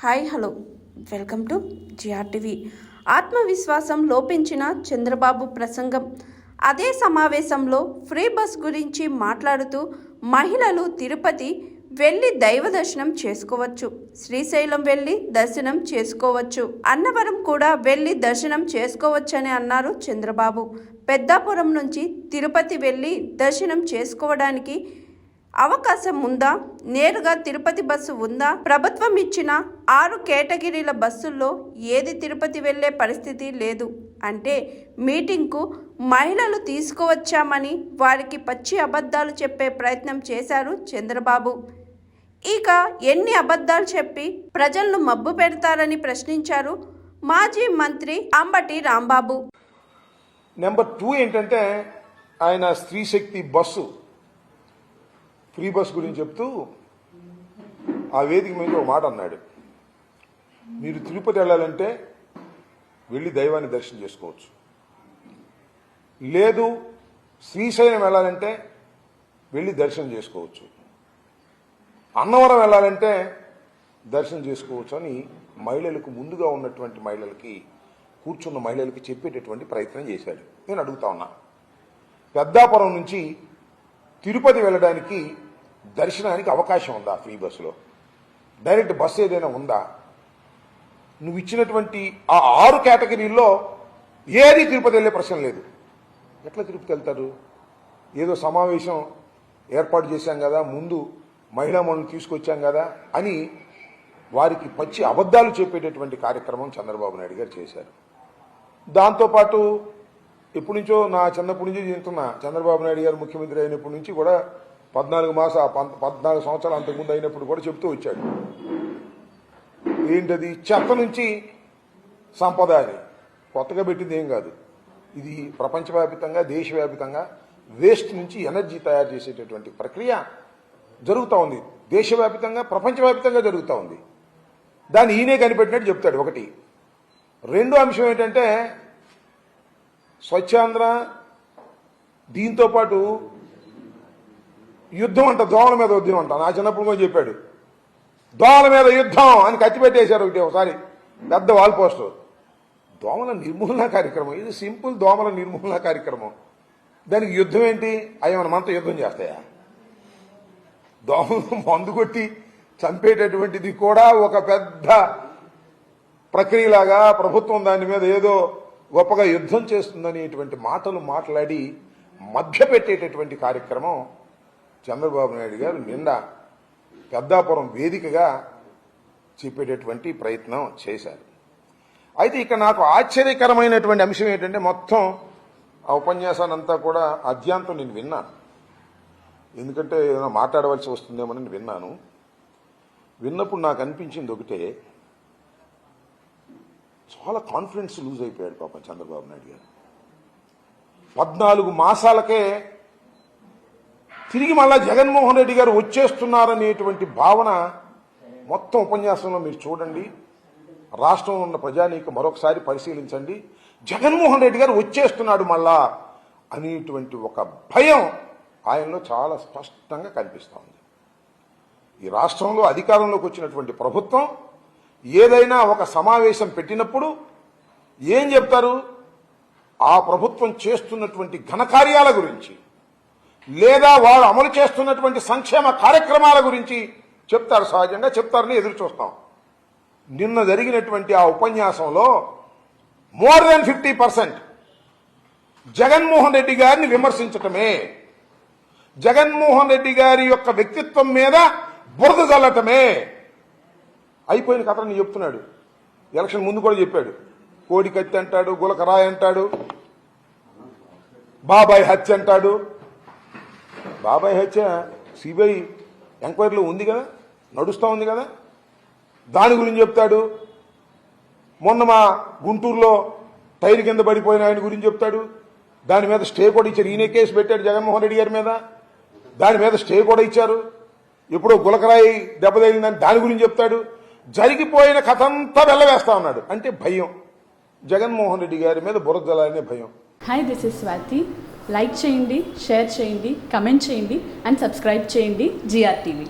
Hi hello welcome to GRTV. ఆత్మవిశ్వాసం లోపించిన చంద్రబాబు ప్రసంగం. అదే సమావేశంలో ఫ్రీ బస్ గురించి మాట్లాడుతూ మహిళలు తిరుపతి వెళ్ళి దైవ దర్శనం చేసుకోవచ్చు, శ్రీశైలం వెళ్ళి దర్శనం చేసుకోవచ్చు, అన్నవరం కూడా వెళ్ళి దర్శనం చేసుకోవచ్చని అన్నారు చంద్రబాబు. పెద్దాపురం నుంచి తిరుపతి వెళ్ళి దర్శనం చేసుకోవడానికి అవకాశం ఉందా? నేరుగా తిరుపతి బస్సు ఉందా? ప్రభుత్వం ఇచ్చిన 6 కేటగిరీల బస్సుల్లో ఏది తిరుపతి వెళ్ళే పరిస్థితి లేదు అంటే మీటింగ్కు మహిళలు తీసుకువచ్చామని వారికి పచ్చి అబద్ధాలు చెప్పే ప్రయత్నం చేశారు చంద్రబాబు. ఇక ఎన్ని అబద్ధాలు చెప్పి ప్రజలను మబ్బు పెడతారని ప్రశ్నించారు మాజీ మంత్రి అంబటి రాంబాబు. నెంబర్ 2 ఏంటంటే ఆయన స్త్రీశక్తి బస్సు ఫ్రీ బస్ గురించి చెప్తూ ఆ వేదిక మీద ఒక మాట అన్నాడు. మీరు తిరుపతి వెళ్ళాలంటే వెళ్ళి దైవాన్ని దర్శనం చేసుకోవచ్చు, లేదు శ్రీశైలం వెళ్ళాలంటే వెళ్ళి దర్శనం చేసుకోవచ్చు, అన్నవరం వెళ్ళాలంటే దర్శనం చేసుకోవచ్చు అని మహిళలకు, ముందుగా ఉన్నటువంటి మహిళలకి, కూర్చున్న మహిళలకి చెప్పేటటువంటి ప్రయత్నం చేశాడు. నేను అడుగుతా ఉన్నా, పెద్దాపురం నుంచి తిరుపతి వెళ్ళడానికి దర్శనానికి అవకాశం ఉందా? ఫ్రీ బస్సులో డైరెక్ట్ బస్సు ఏదైనా ఉందా? నువ్వు ఇచ్చినటువంటి ఆ 6 కేటగిరీల్లో ఏది తిరుపతి వెళ్ళే ప్రశ్న లేదు. ఎట్లా తిరుపతి వెళ్తారు? ఏదో సమావేశం ఏర్పాటు చేశాం కదా, ముందు మహిళా మనులు తీసుకొచ్చాం కదా అని వారికి పచ్చి అబద్ధాలు చెప్పేటటువంటి కార్యక్రమం చంద్రబాబు నాయుడు గారు చేశారు. దాంతోపాటు ఎప్పటి నుంచో, నా చిన్నప్పటి నుంచి చెప్తున్నా, చంద్రబాబు నాయుడు గారు ముఖ్యమంత్రి అయినప్పటి నుంచి కూడా 14 సంవత్సరాలు అంతకుముందు అయినప్పుడు కూడా చెప్తూ వచ్చాడు. ఏంటది? చెత్త నుంచి సంపద అని. కొత్తగా పెట్టింది ఏం కాదు. ఇది ప్రపంచవ్యాప్తంగా, దేశవ్యాప్తంగా వేస్ట్ నుంచి ఎనర్జీ తయారు చేసేటటువంటి ప్రక్రియ జరుగుతూ ఉంది. దేశవ్యాప్తంగా, ప్రపంచవ్యాప్తంగా జరుగుతూ ఉంది. దాన్ని ఈయనే కనిపెట్టినట్టు చెప్తాడు. ఒకటి. రెండో అంశం ఏంటంటే స్వచ్ఛాంధ్ర, దీంతో పాటు యుద్ధం అంట, దోమల మీద యుద్ధం అంట. నా చిన్నప్పుడు కూడా చెప్పాడు, దోమల మీద యుద్ధం అని కత్తి పెట్టేశారు ఒకసారి, పెద్ద వాల్ పోస్టర్. దోమల నిర్మూలన కార్యక్రమం ఇది. సింపుల్ దోమల నిర్మూలన కార్యక్రమం. దానికి యుద్ధం ఏంటి? అవి మన మనతో యుద్ధం చేస్తాయా? దోమలు మందు కొట్టి చంపేటటువంటిది కూడా ఒక పెద్ద ప్రక్రియలాగా ప్రభుత్వం దాని మీద ఏదో గొప్పగా యుద్ధం చేస్తుందనేటువంటి మాటలు మాట్లాడి మధ్యపెట్టేటటువంటి కార్యక్రమం చంద్రబాబు నాయుడు గారు నిన్న పెద్దాపురం వేదికగా చెప్పేటటువంటి ప్రయత్నం చేశారు. అయితే ఇక్కడ నాకు ఆశ్చర్యకరమైనటువంటి అంశం ఏంటంటే, మొత్తం ఆ ఉపన్యాసాన్ని అంతా కూడా అద్యాంతం నేను విన్నాను. ఎందుకంటే ఏదైనా మాట్లాడవలసి వస్తుందేమో నేను విన్నాను. విన్నప్పుడు నాకు అనిపించింది ఒకటే, చాలా కాన్ఫిడెన్స్ లూజ్ అయిపోయాడు పాపం చంద్రబాబు నాయుడు గారు. 14 మాసాలకే తిరిగి మళ్ళా జగన్మోహన్ రెడ్డి గారు వచ్చేస్తున్నారనేటువంటి భావన మొత్తం ఉపన్యాసంలో మీరు చూడండి. రాష్ట్రంలో ఉన్న ప్రజానీకం మరొకసారి పరిశీలించండి. జగన్మోహన్ రెడ్డి గారు వచ్చేస్తున్నాడు మళ్ళా అనేటువంటి ఒక భయం ఆయనలో చాలా స్పష్టంగా కనిపిస్తూ ఉంది. ఈ రాష్ట్రంలో అధికారంలోకి వచ్చినటువంటి ప్రభుత్వం ఏదైనా ఒక సమావేశం పెట్టినప్పుడు ఏం చెప్తారు? ఆ ప్రభుత్వం చేస్తున్నటువంటి ఘనకార్యాల గురించి, లేదా వారు అమలు చేస్తున్నటువంటి సంక్షేమ కార్యక్రమాల గురించి చెప్తారు. సహజంగా చెప్తారని ఎదురు చూస్తాం. నిన్న జరిగినటువంటి ఆ ఉపన్యాసంలో మోర్ దాన్ 50% జగన్మోహన్ రెడ్డి గారిని విమర్శించటమే, జగన్మోహన్ రెడ్డి గారి యొక్క వ్యక్తిత్వం మీద బురద చల్లటమే. అయిపోయిన కథని చెప్తున్నాడు. ఎలక్షన్ ముందు కూడా చెప్పాడు. కోడి కత్తి అంటాడు, గులకరాయి అంటాడు, బాబాయ్ హత్య అంటాడు. బాబాయ్ హత్య సిబిఐ ఎంక్వైరీలో ఉంది కదా, నడుస్తూ ఉంది కదా, దాని గురించి చెప్తాడు. మొన్న మా గుంటూరులో టైర్ కింద పడిపోయిన ఆయన గురించి చెప్తాడు. దాని మీద స్టే కూడా ఇచ్చారు. ఈయనే కేసు పెట్టాడు జగన్మోహన్ రెడ్డి గారి మీద, దాని మీద స్టే కూడా ఇచ్చారు. ఎప్పుడో గులకరాయి దెబ్బతగిలిందని దాని గురించి చెప్తాడు. జరిగిపోయిన కథ అంతా వెళ్ళవేస్తా ఉన్నాడు. అంటే భయం, జగన్మోహన్ రెడ్డి గారి మీద బురద జల్లాలనే భయం. Hi, this is Swathi. Like చేయండి, షేర్ చేయండి, కమెంట్ చేయండి అండ్ సబ్స్క్రైబ్ చేయండి జిఆర్టీవీ.